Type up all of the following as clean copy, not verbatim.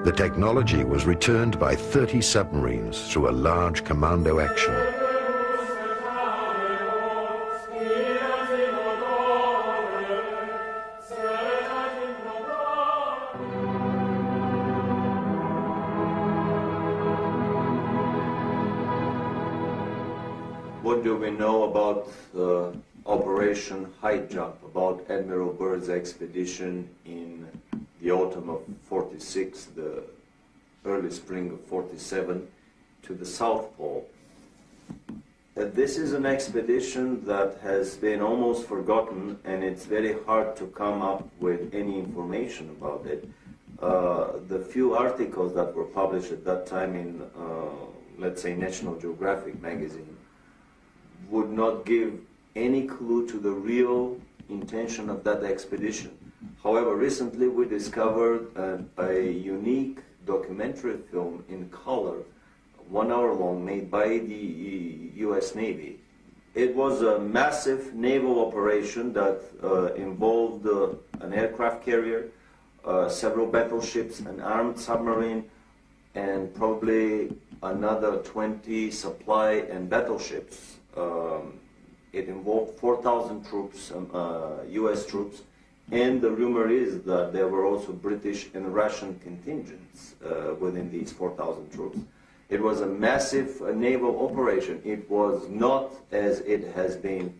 The technology was returned by 30 submarines through a large commando action. What do we know about Operation High Jump, about Admiral Byrd's expedition in the autumn of 46, the early spring of 47, to the South Pole? This is an expedition that has been almost forgotten, and it's very hard to come up with any information about it. The few articles that were published at that time in, let's say, National Geographic magazine would not give any clue to the real intention of that expedition. However, recently we discovered a unique documentary film in color, 1 hour long, made by the US Navy. It was a massive naval operation that involved an aircraft carrier, several battleships, an armed submarine, and probably another 20 supply and battleships. It involved 4,000 troops, US troops, and the rumor is that there were also British and Russian contingents within these 4,000 troops. It was a massive naval operation. It was not, as it has been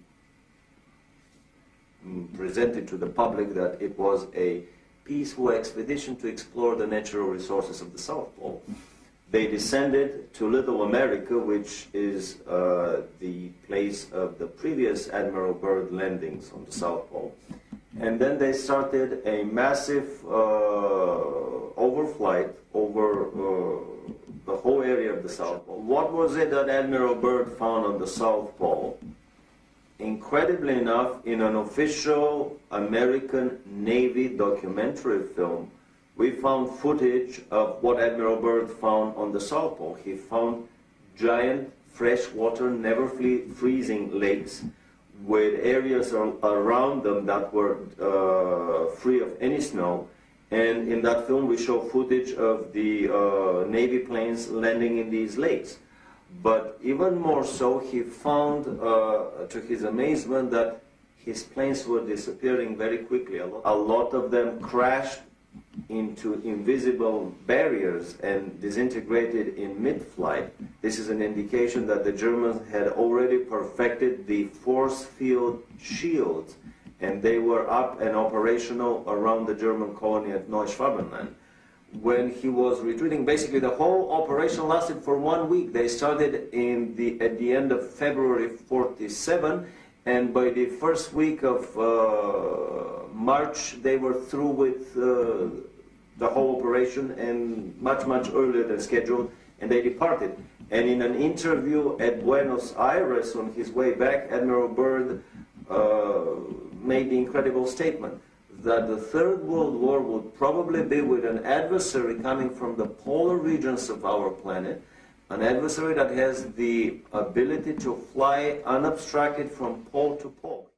presented to the public, that it was a peaceful expedition to explore the natural resources of the South Pole. They descended to Little America, which is the place of the previous Admiral Byrd landings on the South Pole. And then they started a massive overflight over the whole area of the South Pole. What was it that Admiral Byrd found on the South Pole? Incredibly enough, in an official American Navy documentary film, we found footage of what Admiral Byrd found on the South Pole. He found giant freshwater, never freezing lakes with areas around them that were free of any snow. And in that film we show footage of the Navy planes landing in these lakes. But even more so, he found, to his amazement, that his planes were disappearing very quickly. A lot of them crashed into invisible barriers and disintegrated in mid-flight. This is an indication that the Germans had already perfected the force field shields, and they were up and operational around the German colony at Neuschwabenland. When he was retreating, basically the whole operation lasted for 1 week. They started at the end of February 47, and by the first week of March they were through with the whole operation, and much earlier than scheduled, and they departed. And in an interview at Buenos Aires on his way back, Admiral Byrd made the incredible statement that the Third World War would probably be with an adversary coming from the polar regions of our planet, an adversary that has the ability to fly unobstructed from pole to pole.